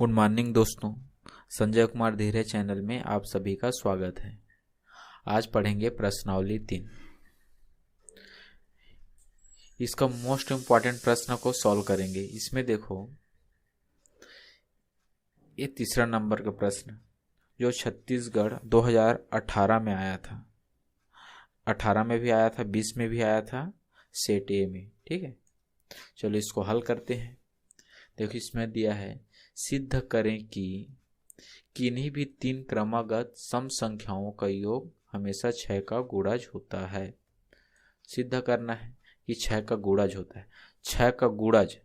Good morning दोस्तों, संजय कुमार धीरे channel में आप सभी का स्वागत है। आज पढ़ेंगे प्रश्नावली 3। इसका मोस्ट इम्पॉर्टेंट प्रश्न को सॉल्व करेंगे। इसमें देखो, ये तीसरा नंबर का प्रश्न जो छत्तीसगढ़ 2018 में आया था, 18 में भी आया था, 20 में भी आया था, सेट ए में। ठीक है, चलो इसको हल करते हैं। देखो इसमें दिया है, सिद्ध करें कि किन्हीं भी 3 क्रमागत सम संख्याओं का योग हमेशा 6 का गुणज होता है। सिद्ध करना है कि 6 का गुणज होता है। 6 का गुणज,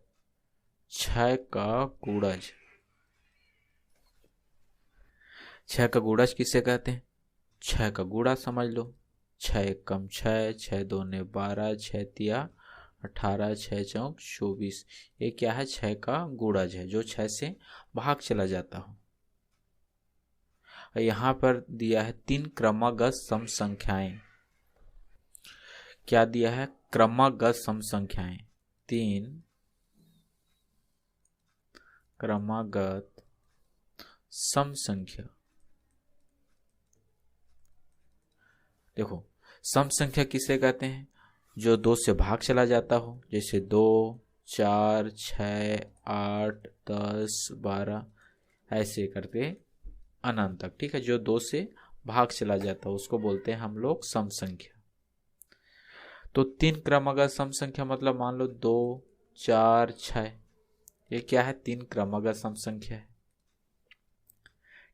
6 का गुणज, 6 का गुणज किसे कहते हैं? 6 का गुणा समझ लो। 6 एकम 6, 6 दूने 12, 6 तिया 18, 6 चौक 24। ये क्या है? 6 का गुणज है, जो 6 से भाग चला जाता हो। यहाँ पर दिया है 3 क्रमागत सम संख्याएं। क्या दिया है? क्रमागत सम संख्याएं। 3 क्रमागत सम संख्या। देखो, सम संख्या किसे कहते हैं? जो 2 से भाग चला जाता हो, जैसे 2, 4, 6, 8, 10, 12 ऐसे करके अनंत तक। ठीक है, जो 2 से भाग चला जाता हो उसको बोलते हैं हम लोग सम संख्या। तो 3 क्रमागत सम संख्या मतलब मान लो 2, 4, 6, ये क्या है? 3 क्रमागत सम संख्या है।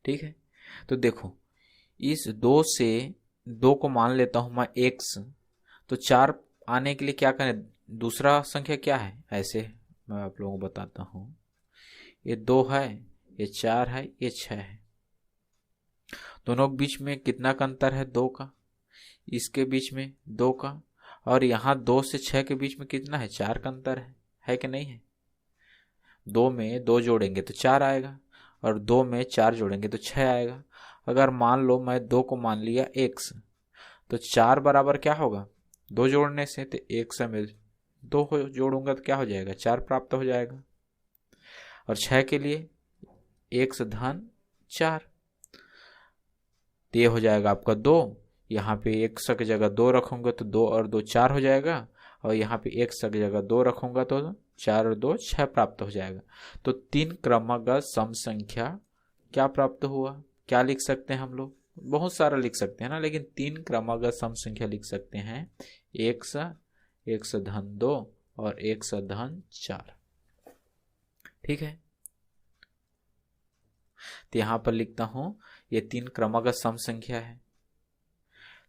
ठीक है, तो देखो इस 2 से 2 को मान लेता हूं मैं x, तो 4 आने के लिए क्या करें? दूसरा संख्या क्या है? ऐसे मैं आप लोगों को बताता हूं। ये 2 है, ये 4 है, ये 6 है। दोनों के बीच में कितना का अंतर है? 2 का। इसके बीच में 2 का, और यहाँ 2 से 6 के बीच में कितना है? 4 का अंतर है कि नहीं है? 2 में 2 जोड़ेंगे तो 4 आएगा, और 2 में 4 जोड़ेंगे तो 6 आएगा। अगर मान लो मैं 2 को मान लिया x, तो 4 बराबर क्या होगा? 2 जोड़ने से तो 1 से मैं 2 जोड़ूंगा तो क्या हो जाएगा? 4 प्राप्त हो जाएगा। और 6 के लिए x धन 4, तो ये हो जाएगा आपका 2। यहाँ पे x की जगह 2 रखूंगा तो 2 और 2 4 हो जाएगा, और यहाँ पे x की जगह 2 रखूंगा तो 4 और 2 6 प्राप्त हो जाएगा। तो 3 क्रमागत सम संख्या क्या प्राप्त हुआ? क्या लिख सकते हैं हम लोग? बहुत सारा लिख सकते हैं ना, लेकिन 3 क्रमागत सम संख्या लिख सकते हैं। x, x धन 2 और x धन 4। ठीक है, तो यहां पर लिखता हूं ये 3 क्रमागत सम संख्या है।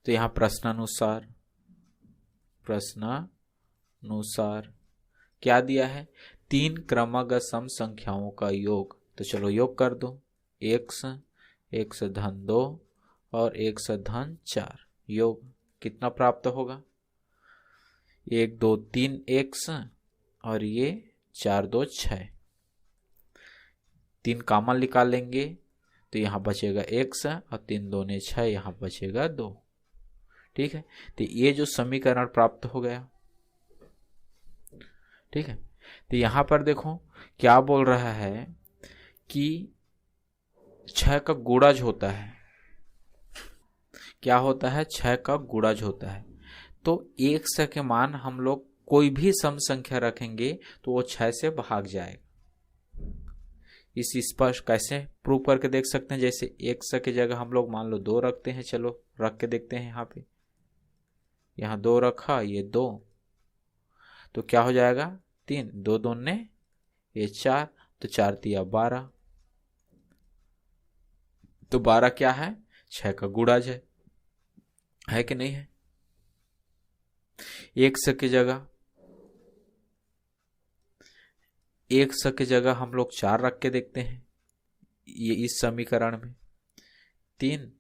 तो यहां प्रश्नानुसार क्या दिया है? 3 क्रमागत सम संख्याओं का योग। तो चलो योग कर दो। x, x धन 2 और x धन 4, योग कितना प्राप्त होगा? 1 2 3 x, और ये 4 2 6। 3 कॉमन निकाल लेंगे तो यहाँ बचेगा x, और 3 दूने 6, यहाँ बचेगा 2। ठीक है, तो ये जो समीकरण प्राप्त हो गया। ठीक है, तो यहाँ पर देखो क्या बोल रहा है कि 6 का गुणज होता है। क्या होता है? 6 का गुणज होता है। तो 1 के मान हम लोग कोई भी सम संख्या रखेंगे तो वो 6 से भाग जाएगा। इस स्पष्ट कैसे प्रूव करके देख सकते हैं? जैसे 1 की जगह हम लोग मान लो 2 रखते हैं। चलो रख के देखते हैं। यहाँ पे यहाँ 2 रखा, ये 2, तो क्या हो जाएगा? 3, 2 दूने ये 4, तो 4 तिया 12। तो 12 क्या है? 6 का गुणज है कि नहीं है? 1 की जगह 1 की जगह हम लोग 4 रख के देखते हैं। ये इस समीकरण में 3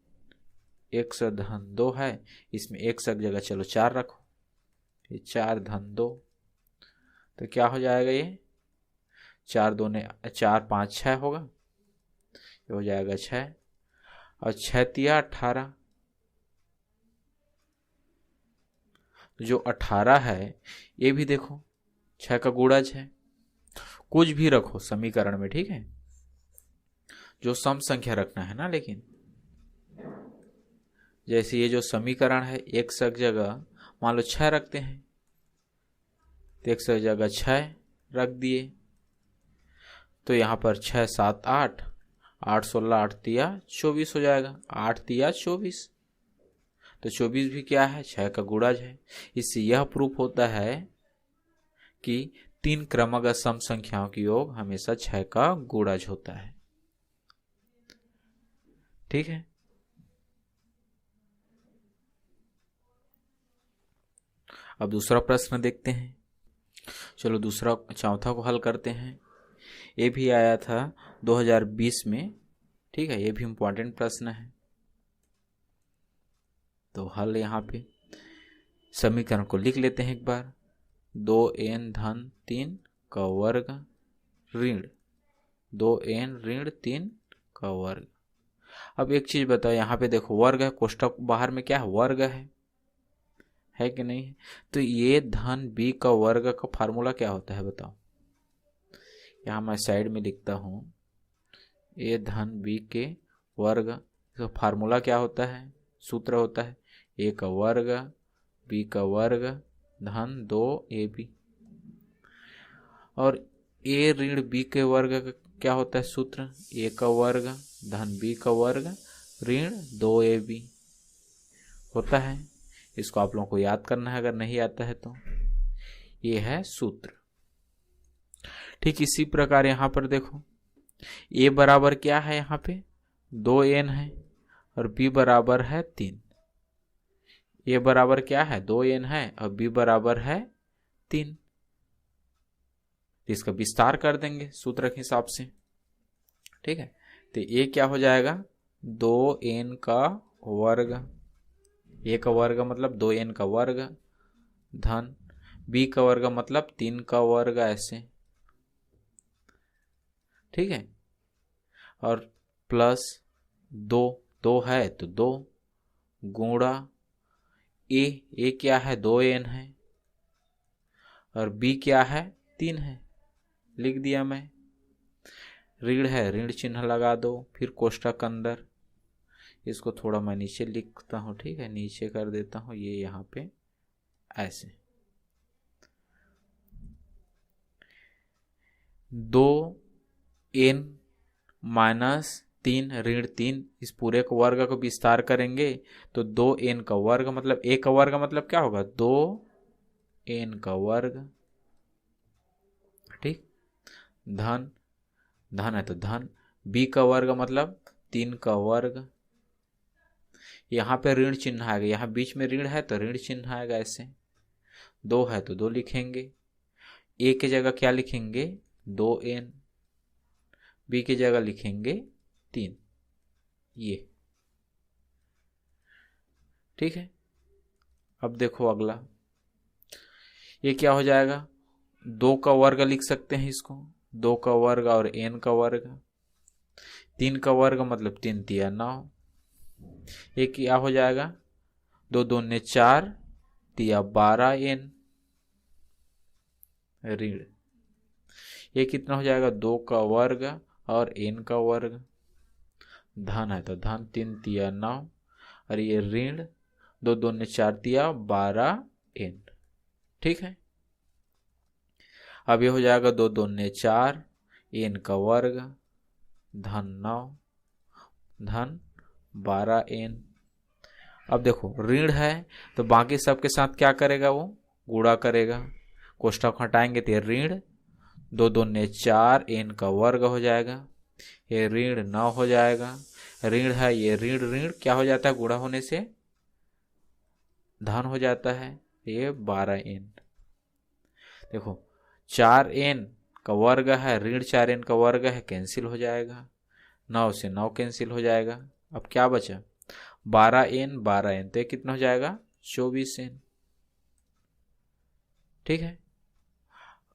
x धन 2 है, इसमें x की जगह चलो 4 रखो, ये 4 धन 2, तो क्या हो जाएगा? ये 4 दूने 4 5 6 होगा, ये हो जाएगा 6, और 6 तिया 18। जो 18 है ये भी देखो 6 का गुणज है। कुछ भी रखो समीकरण में, ठीक है। जो सम संख्या रखना है ना। लेकिन जैसे ये जो समीकरण है, x जगह मान लो 6 रखते हैं, तो x जगह 6 रख दिए, तो यहाँ पर 6 7 8, 8 16 8 तिया 24 हो जाएगा। 8 तिया 24, तो 24 भी क्या है, 6 का गुणज है। इससे यह प्रूफ होता है कि 3 क्रमागत सम संख्याओं की योग हमेशा 6 का गुणज होता है। ठीक है। अब दूसरा प्रश्न देखते हैं। चलो दूसरा चौथा को हल करते हैं। ये भी आया था 2020 में। ठीक है, ये भी इम्पोर्टेंट प्रश्न है। तो हल यहाँ पे समीकरण को लिख लेते हैं एक बार। 2n धन 3 का वर्ग ऋण 2n ऋण 3 का वर्ग। अब एक चीज बताओ, यहाँ पे देखो वर्ग है, कोष्ठक बाहर में क्या है, वर्ग है कि नहीं। तो ये धन b का वर्ग का फार्मूला क्या होता है बताओ। यहाँ मैं साइड में लिखता हूँ, a धन b के वर्ग का फार्मूला क्या होता है, सूत्र होता है a का वर्ग b का वर्ग धन 2ab। और a ऋण b के वर्ग का क्या होता है सूत्र, a का वर्ग धन b का वर्ग ऋण 2ab होता है। इसको आप लोगों को याद करना है, अगर नहीं आता है तो। ये है सूत्र। ठीक इसी प्रकार यहाँ पर देखो, a बराबर क्या है, यहाँ पे 2n है और b बराबर है 3। a बराबर क्या है, 2n है और b बराबर है 3। इसका विस्तार कर देंगे सूत्र के हिसाब से। ठीक है, तो a क्या हो जाएगा, 2n का वर्ग, a का वर्ग मतलब 2n का वर्ग धन b का वर्ग मतलब 3 का वर्ग, ऐसे। ठीक है, और प्लस 2 है तो 2 गुणा a क्या है, 2n है और b क्या है, 3 है। लिख दिया मैं। ऋण है, ऋण चिन्ह लगा दो, फिर कोष्ठक अंदर। इसको थोड़ा मैं नीचे लिखता हूँ। ठीक है, नीचे कर देता हूँ ये यहाँ पे ऐसे। 2n माइनस 3 ऋण 3, इस पूरे को वर्ग को विस्तार करेंगे तो 2n का वर्ग मतलब a का वर्ग मतलब क्या होगा, 2n का वर्ग। ठीक, धन धन है तो धन b का वर्ग मतलब 3 का वर्ग। यहाँ पे ऋण चिन्ह आएगा, यहाँ बीच में ऋण है तो ऋण चिन्ह आएगा ऐसे। 2 है तो 2 लिखेंगे। a की जगह क्या लिखेंगे, 2n। b की जगह लिखेंगे 3। ये ठीक है। अब देखो अगला, ये क्या हो जाएगा, 2 का वर्ग लिख सकते हैं इसको, 2 का वर्ग और n का वर्ग। 3 का वर्ग मतलब 3 तिया 9। ये क्या हो जाएगा, 2 दूने 4 तिया 12n ऋण। ये कितना हो जाएगा, 2 का वर्ग और n का वर्ग धन है तो धन 3 तिया 9 और ये ऋण 2 दूने 4 तिया 12n। ठीक है, अब ये हो जाएगा 2 दूने 4 n का वर्ग धन 9 धन 12n। अब देखो ऋण है तो बाकी सबके साथ क्या करेगा, वो गुणा करेगा। कोष्ठक हटाएंगे तो ऋण 2 दूने 4 n का वर्ग हो जाएगा, ये ऋण 9 हो जाएगा। ऋण है, ये ऋण ऋण क्या हो जाता है, गुणा होने से धन हो जाता है, ये 12n। देखो 4n का वर्ग है, ऋण 4n का वर्ग है, कैंसिल हो जाएगा। 9 से 9 कैंसिल हो जाएगा। अब क्या बचा, 12n तो ये कितना हो जाएगा, 24n। ठीक है,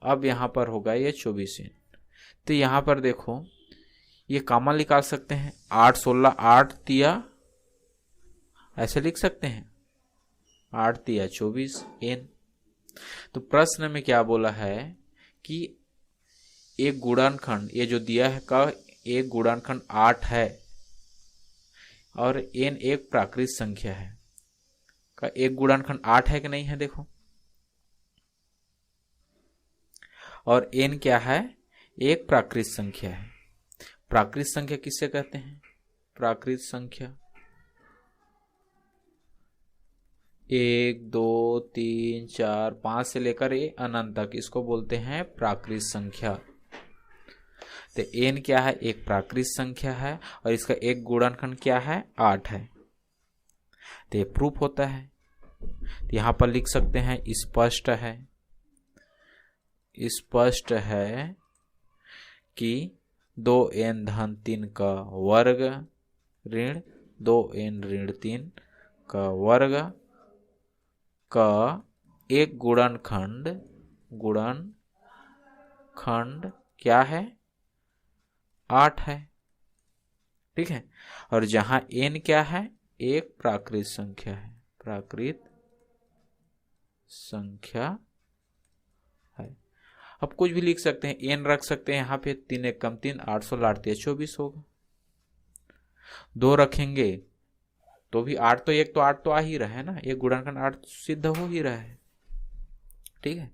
अब यहां पर होगा ये 24n। तो यहां पर देखो ये कॉमन निकाल सकते हैं, 8 16 8 तिया ऐसे लिख सकते हैं, 8 तिया 24n। तो प्रश्न में क्या बोला है कि एक गुणनखंड, ये जो दिया है का एक गुणनखंड 8 है और n एक प्राकृत संख्या है, का एक गुणनखंड 8 है कि नहीं है देखो। और n क्या है, एक प्राकृत संख्या है। प्राकृत संख्या किससे कहते हैं, प्राकृत संख्या 1 2 3 4 5 से लेकर ये अनंत तक, इसको बोलते हैं प्राकृत संख्या। तो n क्या है, एक प्राकृत संख्या है और इसका एक गुणनखंड क्या है, 8 है। तो ये प्रूफ होता है। तो यहां पर लिख सकते हैं स्पष्ट है, स्पष्ट है कि 2n धन 3 का वर्ग ऋण 2n ऋण 3 का वर्ग का एक गुणनखंड क्या है, 8 है। ठीक है। और जहां n क्या है, एक प्राकृत संख्या है, प्राकृत संख्या है। अब कुछ भी लिख सकते हैं, n रख सकते हैं यहाँ पे, 3 एक कम 3, 8 16 8 24 होगा। 2 रखेंगे तो भी 8 तो 1 तो 8 तो आ ही रहा है ना, एक गुणनखंड 8 सिद्ध हो ही रहा है। ठीक है।